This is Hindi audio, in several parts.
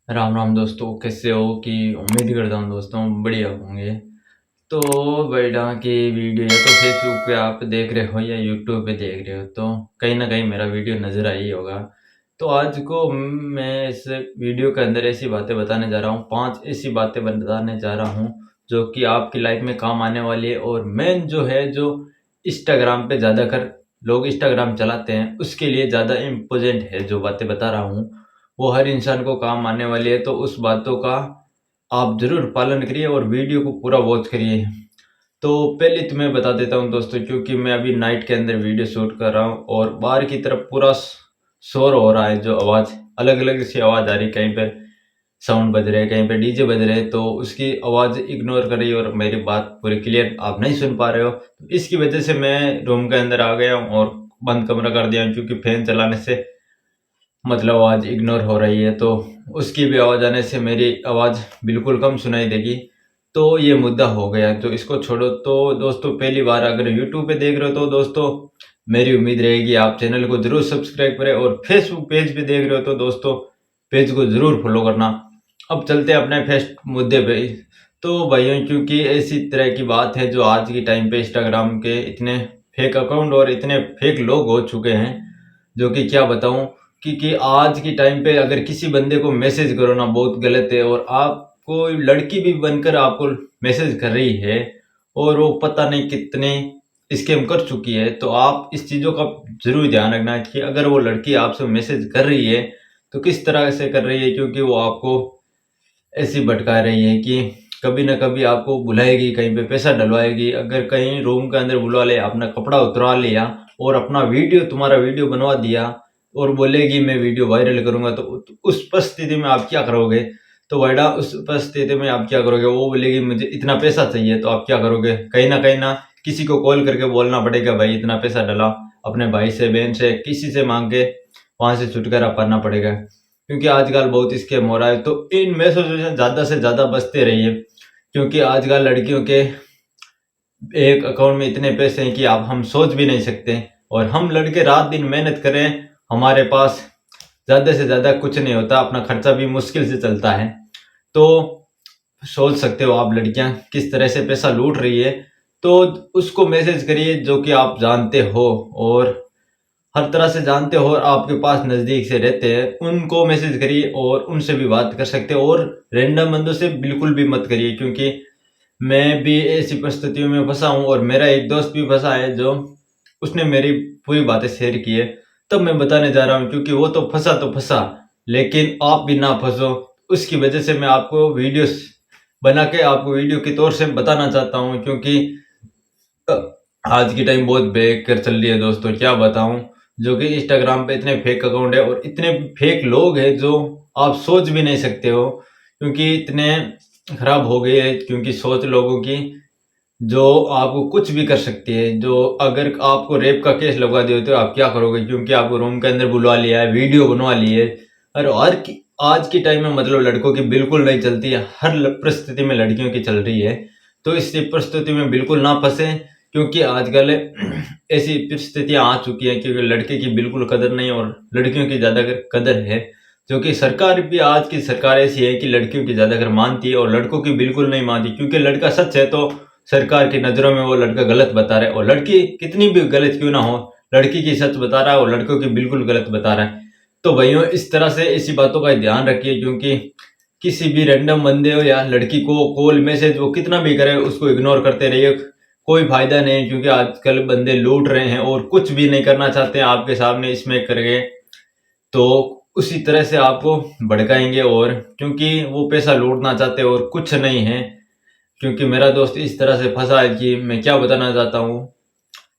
राम राम दोस्तों, कैसे हो? कि उम्मीद करता हूँ दोस्तों बढ़िया होंगे। तो बेटा की वीडियो या तो फेसबुक पे आप देख रहे हो या यूट्यूब पे देख रहे हो, तो कहीं ना कहीं मेरा वीडियो नज़र आई होगा। तो आज को मैं इस वीडियो के अंदर ऐसी बातें बताने जा रहा हूँ, 5 ऐसी बातें बताने जा रहा हूँ जो कि आपकी लाइफ में काम आने वाली है। और मेन जो है, जो इंस्टाग्राम पे ज़्यादा कर लोग इंस्टाग्राम चलाते हैं उसके लिए ज़्यादा इम्पोर्टेंट है। जो बातें बता रहा हूँ वो हर इंसान को काम आने वाली है, तो उस बातों का आप ज़रूर पालन करिए और वीडियो को पूरा वॉच करिए। तो पहले तो मैं बता देता हूँ दोस्तों, क्योंकि मैं अभी नाइट के अंदर वीडियो शूट कर रहा हूँ और बाहर की तरफ पूरा शोर हो रहा है। जो आवाज़ अलग अलग सी आवाज़ आ रही, कहीं पे साउंड बज रहे हैं, कहीं पे डीजे बज रहे हैं, तो उसकी आवाज़ इग्नोर करिए और मेरी बात पूरी क्लियर आप नहीं सुन पा रहे हो। तो इसकी वजह से मैं रूम के अंदर आ गया हूँ और बंद कमरा कर दिया हूँ, क्योंकि फैन चलाने से मतलब आवाज़ इग्नोर हो रही है, तो उसकी भी आवाज़ आने से मेरी आवाज़ बिल्कुल कम सुनाई देगी। तो ये मुद्दा हो गया, तो इसको छोड़ो। तो दोस्तों, पहली बार अगर यूट्यूब पे देख रहे हो तो दोस्तों मेरी उम्मीद रहेगी आप चैनल को ज़रूर सब्सक्राइब करें, और फेसबुक पेज पे देख रहे हो तो दोस्तों पेज को ज़रूर फॉलो करना। अब चलते हैं अपने फर्स्ट मुद्दे पे। तो भाइयों, क्योंकि ऐसी तरह की बात है, जो आज के टाइम पे इंस्टाग्राम के इतने फेक अकाउंट और इतने फेक लोग हो चुके हैं, जो कि क्या बताऊं। कि आज के टाइम पे अगर किसी बंदे को मैसेज करो ना, बहुत गलत है। और आपको लड़की भी बनकर आपको मैसेज कर रही है और वो पता नहीं कितने स्कैम कर चुकी है, तो आप इस चीज़ों का जरूर ध्यान रखना कि अगर वो लड़की आपसे मैसेज कर रही है तो किस तरह से कर रही है, क्योंकि वो आपको ऐसी भटका रही है कि कभी ना कभी आपको बुलाएगी, कहीं पे पैसा डलवाएगी। अगर कहीं रूम के अंदर बुला ले, अपना कपड़ा उतरवा लिया और अपना वीडियो, तुम्हारा वीडियो बनवा दिया और बोलेगी मैं वीडियो वायरल करूंगा, तो उस परिस्थिति में आप क्या करोगे? तो वाइडा, उस परिस्थिति में आप क्या करोगे? वो बोलेगी मुझे इतना पैसा चाहिए, तो आप क्या करोगे? कहीं ना किसी को कॉल करके बोलना पड़ेगा, भाई इतना पैसा डला, अपने भाई से, बहन से, किसी से मांग के वहां से छुटकारा पाना पड़ेगा, क्योंकि आजकल बहुत स्कैम हो रहा है। तो इन मैसेजों से ज़्यादा बचते रहिए, क्योंकि आजकल लड़कियों के एक अकाउंट में इतने पैसे हैं कि आप हम सोच भी नहीं सकते। और हम लड़के रात दिन मेहनत करें, हमारे पास ज़्यादा से ज़्यादा कुछ नहीं होता, अपना खर्चा भी मुश्किल से चलता है। तो सोच सकते हो आप लड़कियां किस तरह से पैसा लूट रही है। तो उसको मैसेज करिए जो कि आप जानते हो और हर तरह से जानते हो और आपके पास नज़दीक से रहते हैं, उनको मैसेज करिए और उनसे भी बात कर सकते हो। और रैंडम बंदों से बिल्कुल भी मत करिए, क्योंकि मैं भी ऐसी परिस्थितियों में फंसा हूँ और मेरा एक दोस्त भी फंसा है, जो उसने मेरी पूरी बातें शेयर की है। तब मैं बताने जा रहा हूँ, क्योंकि वो तो फंसा, लेकिन आप भी ना फंसो। उसकी वजह से मैं आपको वीडियोस बना के आपको वीडियो के तौर से बताना चाहता हूँ, क्योंकि अ, आज की टाइम बहुत बेकार चल रही है दोस्तों, क्या बताऊं। जो कि इंस्टाग्राम पे इतने फेक अकाउंट है और इतने फेक लोग हैं जो आप सोच भी नहीं सकते हो, क्योंकि इतने खराब हो गए हैं, क्योंकि सोच लोगों की जो आपको कुछ भी कर सकती है। जो अगर आपको रेप का केस लगवा दिया तो आप क्या करोगे, क्योंकि आपको रूम के अंदर बुलवा लिया है, वीडियो बनवा ली है। और आज की टाइम में मतलब लड़कों की बिल्कुल नहीं चलती है, हर परिस्थिति में लड़कियों की चल रही है। तो इस परिस्थिति में बिल्कुल ना फंसे, क्योंकि आजकल ऐसी परिस्थितियां आ चुकी हैं, क्योंकि लड़के की बिल्कुल कदर नहीं और लड़कियों की ज्यादा कदर है। जो कि सरकार भी, आज की सरकार ऐसी है कि लड़कियों की ज्यादा मानती है और लड़कों की बिल्कुल नहीं मानती, क्योंकि लड़का सच है तो सरकार की नजरों में वो लड़का गलत बता रहा है, और लड़की कितनी भी गलत क्यों ना हो, लड़की की सच बता रहा है और लड़कों की बिल्कुल गलत बता रहा है। तो भाइयों, इस तरह से ऐसी बातों का ध्यान रखिए, क्योंकि किसी भी रैंडम बंदे हो या लड़की को कॉल मैसेज वो कितना भी करे, उसको इग्नोर करते रहिए। कोई फायदा नहीं, क्योंकि आजकल बंदे लूट रहे हैं और कुछ भी नहीं करना चाहते हैं आपके सामने इसमें करके, तो उसी तरह से आपको भड़काएंगे। और क्योंकि वो पैसा लूटना चाहते हैं और कुछ नहीं है, क्योंकि मेरा दोस्त इस तरह से फंसा है कि मैं क्या बताना चाहता हूँ,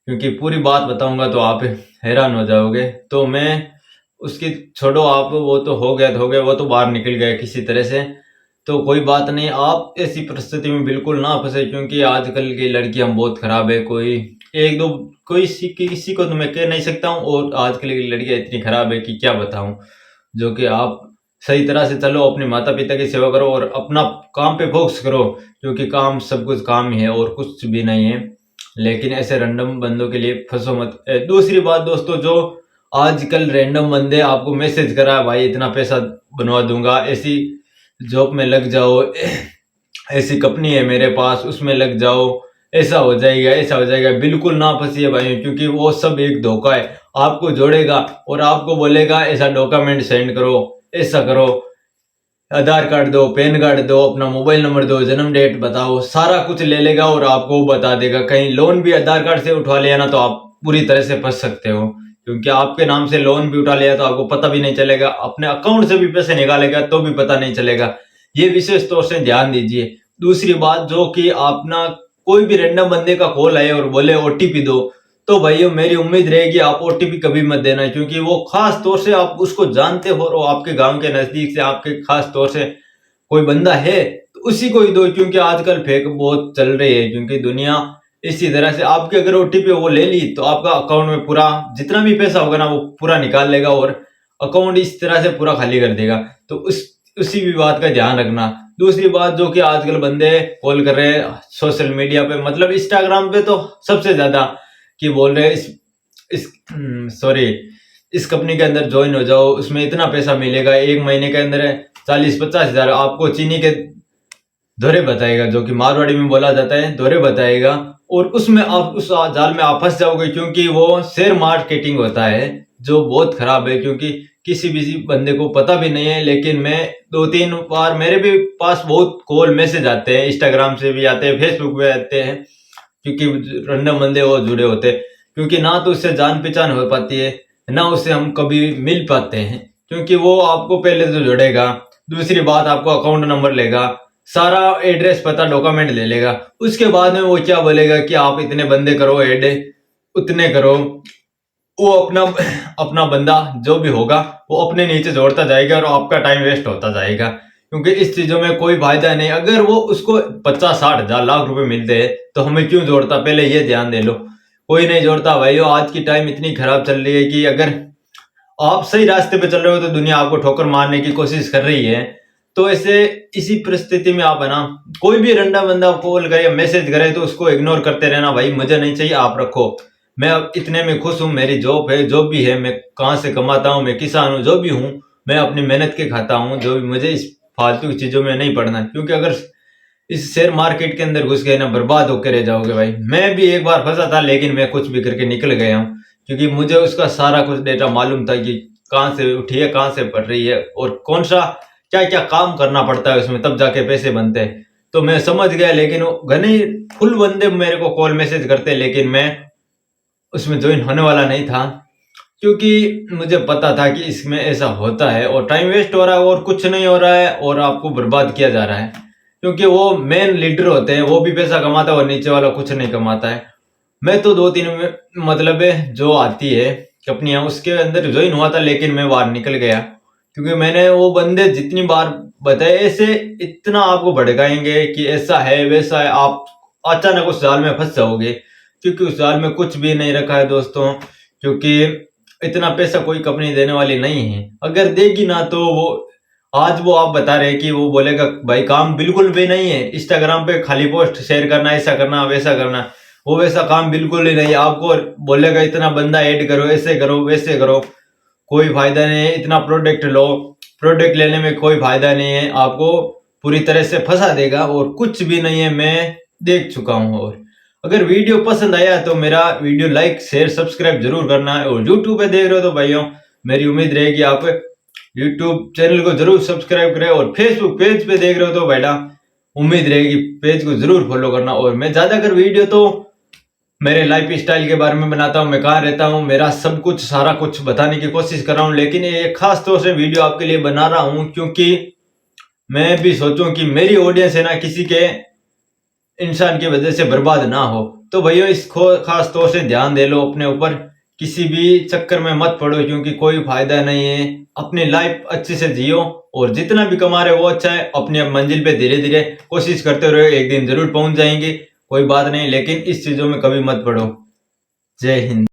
क्योंकि पूरी बात बताऊंगा तो आप हैरान हो जाओगे। तो मैं उसकी छोड़ो, आप वो तो हो गया तो हो गया, वो तो बाहर निकल गया किसी तरह से। तो कोई बात नहीं, आप ऐसी परिस्थिति में बिल्कुल ना फंसे, क्योंकि आजकल की लड़कियां बहुत खराब है। कोई एक दो, कोई किसी को तो मैं कह नहीं सकता हूँ, और आजकल की लड़कियां इतनी खराब है कि क्या बताऊं। जो कि आप सही तरह से चलो, अपने माता पिता की सेवा करो और अपना काम पे फोकस करो, क्योंकि काम सब कुछ काम ही है और कुछ भी नहीं है। लेकिन ऐसे रैंडम बंदों के लिए फंसो मत। दूसरी बात दोस्तों, जो आजकल रैंडम बंदे आपको मैसेज करा भाई इतना पैसा बनवा दूंगा, ऐसी जॉब में लग जाओ, ऐसी कंपनी है मेरे पास उसमें लग जाओ, ऐसा हो जाएगा ऐसा हो जाएगा। बिल्कुल ना फंसिए भाई, क्योंकि वो सब एक धोखा है। आपको जोड़ेगा और आपको बोलेगा ऐसा डॉक्यूमेंट सेंड करो, ऐसा करो, आधार कार्ड दो, पैन कार्ड दो, अपना मोबाइल नंबर दो, जन्म डेट बताओ, सारा कुछ ले लेगा और आपको बता देगा। कहीं लोन भी आधार कार्ड से उठवा लिया ना तो आप पूरी तरह से फंस सकते हो, क्योंकि आपके नाम से लोन भी उठा लिया तो आपको पता भी नहीं चलेगा, अपने अकाउंट से भी पैसे निकालेगा तो भी पता नहीं चलेगा। ये विशेष तौर से ध्यान दीजिए। दूसरी बात, जो कि अपना कोई भी रैंडम बंदे का कॉल आए और बोले ओटीपी दो, तो भाइयों मेरी उम्मीद रहेगी आप ओटीपी कभी मत देना, क्योंकि वो खास तौर से आप उसको जानते हो और आपके गांव के नजदीक से आपके खास तौर से कोई बंदा है तो उसी को ही दो, क्योंकि आजकल फेक बहुत चल रही है। क्योंकि दुनिया इसी तरह से आपके अगर ओटीपी वो ले ली तो आपका अकाउंट में पूरा जितना भी पैसा होगा ना वो पूरा निकाल लेगा और अकाउंट इस तरह से पूरा खाली कर देगा। तो उसी भी बात का ध्यान रखना। दूसरी बात, जो कि आजकल बंदे कॉल कर रहे हैं सोशल मीडिया पे, मतलब इंस्टाग्राम पे तो सबसे ज्यादा कि बोल रहे हैं इस कंपनी के अंदर ज्वाइन हो जाओ, उसमें इतना पैसा मिलेगा, 1 महीने के अंदर 40-50 हजार आपको चीनी के धोरे बताएगा, जो कि मारवाड़ी में बोला जाता है धोरे बताएगा, और उसमें आप उस जाल में आप फंस जाओगे, क्योंकि वो शेयर मार्केटिंग होता है जो बहुत खराब है। क्योंकि किसी भी बंदे को पता भी नहीं है, लेकिन मैं 2-3 बार मेरे भी पास बहुत कॉल मैसेज आते हैं, इंस्टाग्राम से भी आते हैं, फेसबुक पे आते हैं, क्योंकि रैंडम बंदे वो जुड़े होते हैं। क्योंकि ना तो उससे जान पहचान हो पाती है, ना उससे हम कभी मिल पाते हैं, क्योंकि वो आपको पहले तो जोड़ेगा, दूसरी बात आपको अकाउंट नंबर लेगा, सारा एड्रेस पता डॉक्यूमेंट ले लेगा, उसके बाद में वो क्या बोलेगा कि आप इतने बंदे करो ऐड, उतने करो। वो अपना अपना बंदा जो भी होगा वो अपने नीचे जोड़ता जाएगा और आपका टाइम वेस्ट होता जाएगा, क्योंकि इस चीजों में कोई फायदा नहीं। अगर वो उसको 50-60 हजार लाख रुपए मिलते हैं तो हमें क्यों जोड़ता, पहले ये ध्यान दे लो। कोई नहीं जोड़ता भाई। आज की टाइम इतनी खराब चल रही है कि अगर आप सही रास्ते पे चल रहे हो तो दुनिया आपको ठोकर मारने की कोशिश कर रही है। तो ऐसे इसी परिस्थिति में आप है ना, कोई भी रंडा बंदा कॉल करे मैसेज करे तो उसको इग्नोर करते रहना, भाई मुझे नहीं चाहिए आप रखो, मैं अब इतने में खुश हूँ, मेरी जॉब है जो भी है, मैं कहाँ से कमाता हूँ, मैं किसान हूँ, जो भी हूँ मैं अपनी मेहनत के खाता हूँ, जो भी मुझे इस फालतू की चीजों में नहीं पड़ना। क्योंकि अगर इस शेयर मार्केट के अंदर घुस गए ना बर्बाद होकर रह जाओगे भाई। मैं भी एक बार फंसा था, लेकिन मैं कुछ भी करके निकल गया हूँ, क्योंकि मुझे उसका सारा कुछ डेटा मालूम था कि कहाँ से उठी है, कहाँ से पड़ रही है, और कौन सा क्या क्या काम करना पड़ता है उसमें, तब जाके पैसे बनते हैं। तो मैं समझ गया, लेकिन वो घने फुल बंदे मेरे को कॉल मैसेज करते, लेकिन मैं उसमें ज्वाइन होने वाला नहीं था, क्योंकि मुझे पता था कि इसमें ऐसा होता है और टाइम वेस्ट हो रहा है और कुछ नहीं हो रहा है और आपको बर्बाद किया जा रहा है। क्योंकि वो मेन लीडर होते हैं, वो भी पैसा कमाता है और नीचे वाला कुछ नहीं कमाता है। मैं तो 2-3 मतलब जो आती है कंपनियां उसके अंदर ज्वाइन हुआ था, लेकिन मैं बाहर निकल गया, क्योंकि मैंने वो बंदे जितनी बार बताए ऐसे इतना आपको भड़काएंगे कि ऐसा है वैसा है, आप अचानक उस जाल में फंस जाओगे, क्योंकि उस जाल में कुछ भी नहीं रखा है दोस्तों। क्योंकि इतना पैसा कोई कंपनी देने वाली नहीं है, अगर देगी ना तो वो आज वो आप बता रहे कि वो बोलेगा भाई काम बिल्कुल भी नहीं है, इंस्टाग्राम पे खाली पोस्ट शेयर करना, ऐसा करना वैसा करना, वो वैसा काम बिल्कुल ही नहीं। आपको बोलेगा इतना बंदा ऐड करो, ऐसे करो वैसे करो, कोई फायदा नहीं है। इतना प्रोडक्ट लो, प्रोडक्ट लेने में कोई फायदा नहीं है, आपको पूरी तरह से फंसा देगा और कुछ भी नहीं है, मैं देख चुका हूँ। और अगर वीडियो पसंद आया तो मेरा वीडियो लाइक शेयर सब्सक्राइब जरूर करना है, और यूट्यूब पे देख रहे हो तो भाइयों मेरी उम्मीद रहेगी आप यूट्यूब चैनल को जरूर सब्सक्राइब करें, और फेसबुक पेज पे देख रहे हो तो बेटा उम्मीद रहेगी पेज को जरूर फॉलो करना। और मैं ज्यादातर वीडियो तो मेरे लाइफ स्टाइल के बारे में बनाता हूँ, मैं कहाँ रहता हूँ, मेरा सब कुछ सारा कुछ बताने की कोशिश कर रहा हूँ, लेकिन ये खास तौर से वीडियो आपके लिए बना रहा हूँ क्योंकि मैं भी सोचूं कि मेरी ऑडियंस है ना किसी के इंसान की वजह से बर्बाद ना हो। तो भैया इस खास तौर से ध्यान दे लो अपने ऊपर, किसी भी चक्कर में मत पड़ो, क्योंकि कोई फायदा नहीं है। अपनी लाइफ अच्छे से जियो, और जितना भी कमा रहे हो वो अच्छा है, अपनी मंजिल पे धीरे धीरे कोशिश करते रहो, एक दिन जरूर पहुंच जाएंगे, कोई बात नहीं, लेकिन इस चीजों में कभी मत पड़ो। जय हिंद।